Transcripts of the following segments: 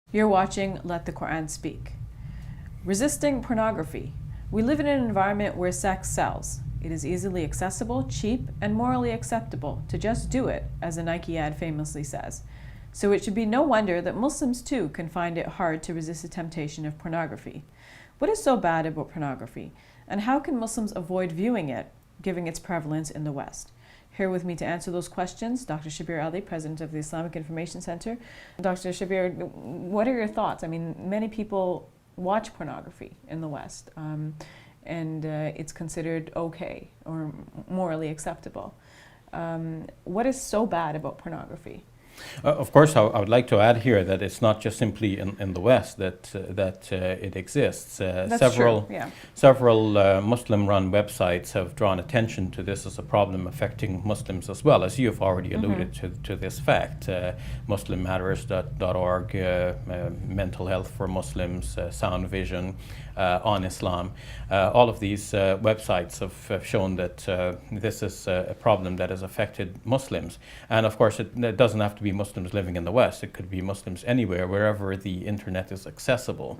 You're watching Let the Quran Speak. Resisting pornography. We live in an environment where sex sells. It is easily accessible, cheap, and morally acceptable to just do it, as a Nike ad famously says. So it should be no wonder that Muslims too can find it hard to resist the temptation of pornography. What is so bad about pornography? And how can Muslims avoid viewing it, given its prevalence in the West? Here with me to answer those questions, Dr. Shabir Ali, President of the Islamic Information Center. Dr. Shabir, what are your thoughts? I mean, many people watch pornography in the West, and it's considered okay or morally acceptable. What is so bad about pornography? Of course, I would like to add here that it's not just simply in the West that it exists. Several Muslim-run websites have drawn attention to this as a problem affecting Muslims as well, as you have already alluded to this fact. MuslimMatters.org, Mental Health for Muslims, Sound Vision, On Islam. All of these websites have shown that this is a problem that has affected Muslims. And of course, it doesn't have to be Muslims living in the West. It could be Muslims anywhere, wherever the internet is accessible.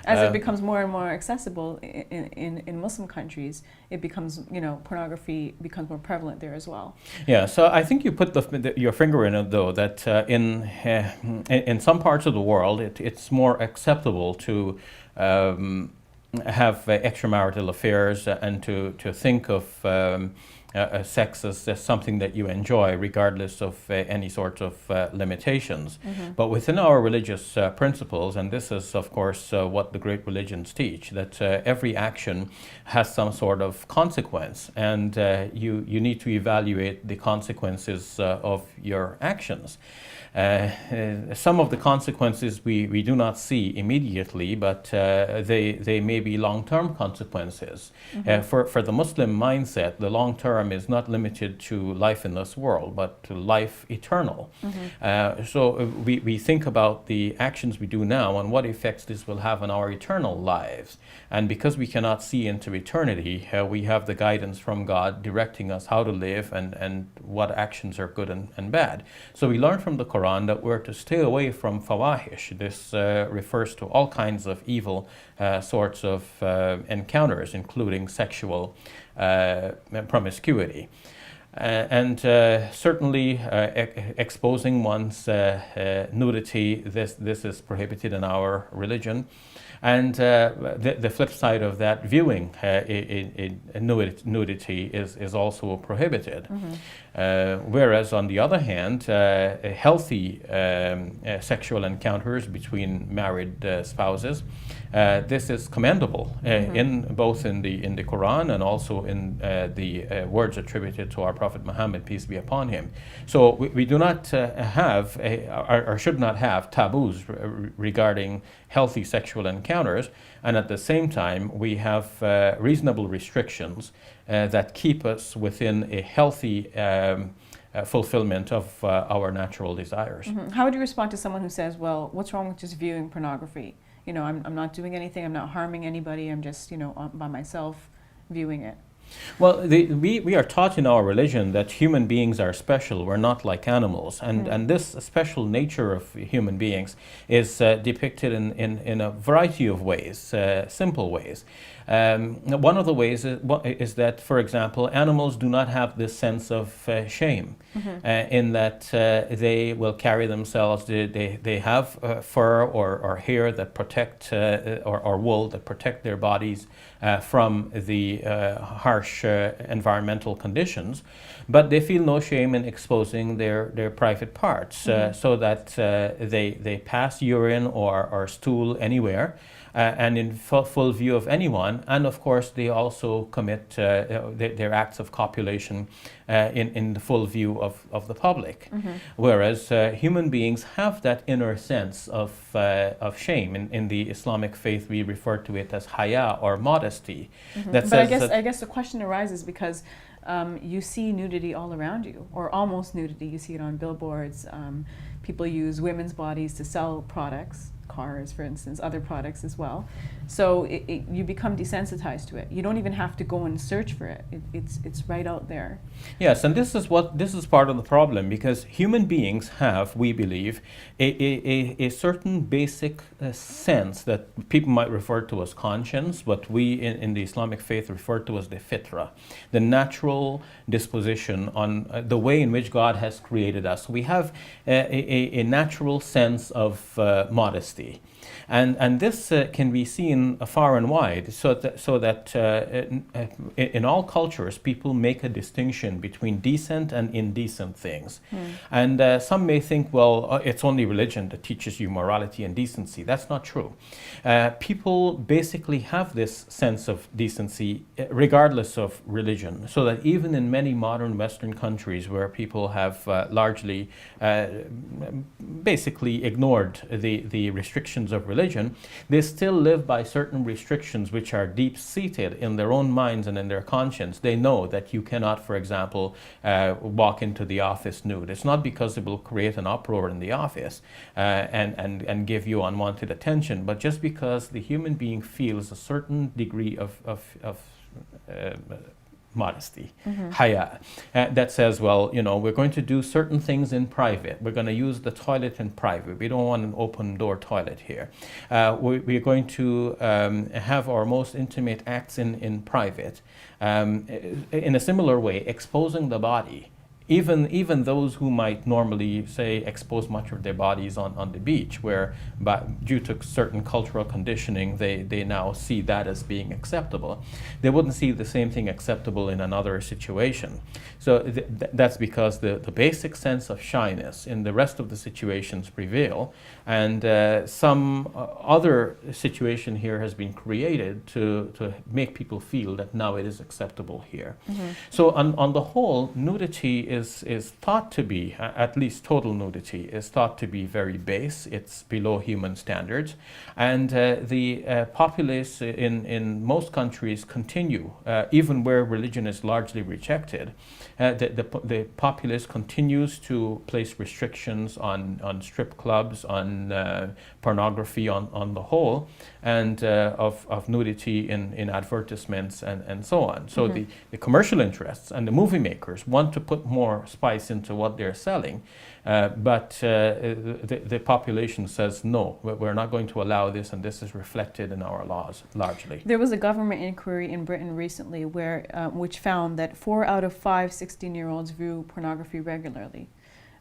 As it becomes more and more accessible in Muslim countries, it becomes, pornography becomes more prevalent there as well. Yeah, so I think you put your finger in it, though, that in some parts of the world, it's more acceptable to have extramarital affairs and to think of sex as something that you enjoy, regardless of any sort of limitations. But within our religious principles, and this is, of course, what the great religions teach, that every action has some sort of consequence, and you need to evaluate the consequences of your actions. Some of the consequences we do not see immediately, but they may be long-term consequences. For the Muslim mindset, the long-term is not limited to life in this world, but to life eternal. So we think about the actions we do now and what effects this will have on our eternal lives. And because we cannot see into eternity, we have the guidance from God directing us how to live and what actions are good and bad. So we learn from the Quran that we're to stay away from fawahish. This refers to all kinds of evil sorts of encounters, including sexual promiscuity. And certainly exposing one's nudity, this is prohibited in our religion. And the flip side of that, viewing nudity is also prohibited. Whereas on the other hand, healthy sexual encounters between married spouses, this is commendable, both in the Quran and also in the words attributed to our Prophet Muhammad, peace be upon him. So we do not have, or should not have, taboos regarding healthy sexual encounters, and at the same time we have reasonable restrictions that keep us within a healthy fulfillment of our natural desires. How would you respond to someone who says, well, what's wrong with just viewing pornography? I'm not doing anything, I'm not harming anybody, I'm just, by myself viewing it. Well, we are taught in our religion that human beings are special. We're not like animals. And this special nature of human beings is depicted in a variety of ways, simple ways. One of the ways is that, for example, animals do not have this sense of shame, in that they will carry themselves, they have fur or hair that protect, or wool that protect their bodies from the harsh environmental conditions, but they feel no shame in exposing their private parts, so that they pass urine or stool anywhere, and in full view of anyone, and of course they also commit their acts of copulation in the full view of the public. Whereas human beings have that inner sense of shame. In the Islamic faith, we refer to it as haya, or modesty. But I guess the question arises because you see nudity all around you, or almost nudity. You see it on billboards. People use women's bodies to sell products, cars, for instance, other products as well. So you become desensitized to it. You don't even have to go and search for it. It's right out there. Yes, and this is part of the problem, because human beings have, we believe, a certain basic sense that people might refer to as conscience, but we in the Islamic faith refer to as the fitra, the natural disposition on the way in which God has created us. We have a natural sense of modesty. And this can be seen far and wide, so that in all cultures, people make a distinction between decent and indecent things. And some may think, well, it's only religion that teaches you morality and decency. That's not true. People basically have this sense of decency regardless of religion, so that even in many modern Western countries where people have largely basically ignored the restrictions of religion, they still live by certain restrictions which are deep-seated in their own minds and in their conscience. They know that you cannot, for example, walk into the office nude. It's not because it will create an uproar in the office and give you unwanted attention, but just because the human being feels a certain degree of modesty, haya, that says, well, we're going to do certain things in private. We're going to use the toilet in private. We don't want an open door toilet here. We're going to have our most intimate acts in private. In a similar way, exposing the body. Even those who might normally, say, expose much of their bodies on the beach, where due to certain cultural conditioning, they now see that as being acceptable. They wouldn't see the same thing acceptable in another situation. So that's because the basic sense of shyness in the rest of the situations prevail, and some other situation here has been created to make people feel that now it is acceptable here. So on the whole, nudity is thought to be, at least total nudity, is thought to be very base. It's below human standards. And the populace in most countries continue, even where religion is largely rejected, the populace continues to place restrictions on strip clubs, on pornography on the whole, and of nudity in advertisements and so on. So the commercial interests and the movie makers want to put more spice into what they're selling, but the population says, no, we're not going to allow this, and this is reflected in our laws largely. There was a government inquiry in Britain recently which found that 4 out of 5 16-year-olds view pornography regularly,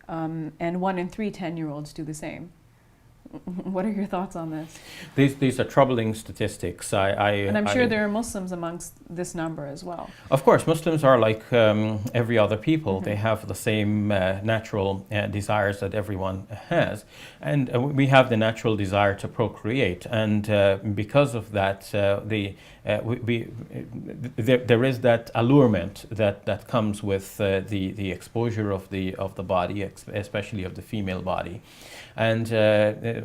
and 1 in 3 10-year-olds do the same. What are your thoughts on this? These are troubling statistics. And I'm sure there are Muslims amongst this number as well. Of course, Muslims are like every other people. They have the same natural desires that everyone has. And we have the natural desire to procreate. And because of that, there is that allurement that comes with the exposure of the body, especially of the female body. And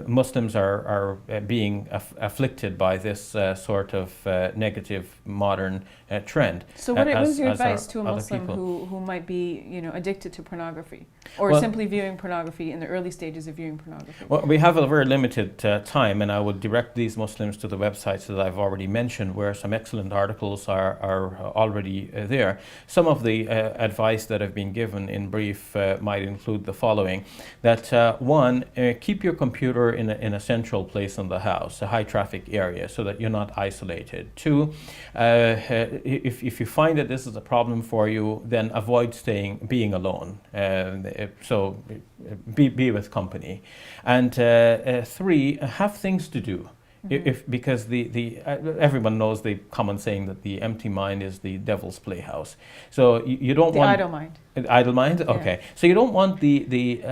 Muslims are being afflicted by this sort of negative modern trend. So what is your advice to a Muslim who might be addicted to pornography, or simply viewing pornography in the early stages of viewing pornography? Well, we have a very limited time, and I would direct these Muslims to the websites that I've already mentioned, where some excellent articles are already there. Some of the advice that have been given in brief might include the following: that one, keep your computer in a central place in the house, a high traffic area, so that you're not isolated. Two, if you find that this is a problem for you, then avoid being alone. So be with company. And three, have things to do. Because everyone knows the common saying that the empty mind is the devil's playhouse. So you don't want idle mind. Idle mind? Okay. Yeah. So you don't want the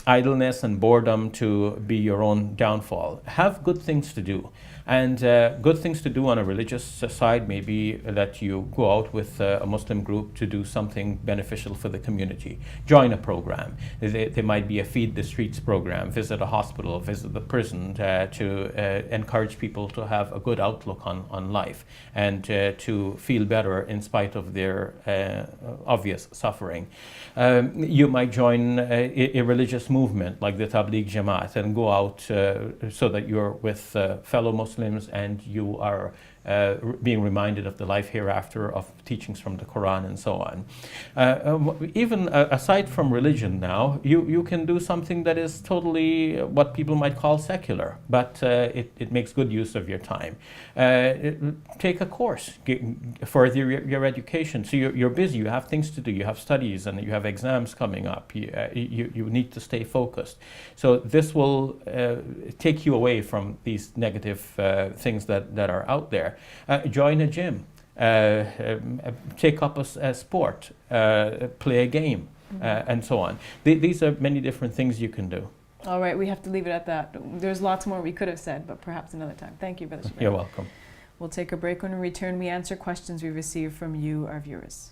idleness and boredom to be your own downfall. Have good things to do. And good things to do on a religious side may be that you go out with a Muslim group to do something beneficial for the community. Join a program. There might be a Feed the Streets program, visit a hospital, visit the prison, to encourage people to have a good outlook on life and to feel better in spite of their obvious suffering. You might join a religious movement like the Tabligh Jamaat and go out so that you're with fellow Muslims and you are being reminded of the life hereafter, of teachings from the Quran and so on. Even aside from religion now, you can do something that is totally what people might call secular, but it makes good use of your time. Take a course, further your education. So you're busy, you have things to do, you have studies and you have exams coming up. You need to stay focused. So this will take you away from these negative things that are out there. Join a gym, take up a sport, play a game, and so on. These are many different things you can do. All right, we have to leave it at that. There's lots more we could have said, but perhaps another time. Thank you, Brother Shabir. You're welcome. We'll take a break. When we return, we answer questions we receive from you, our viewers.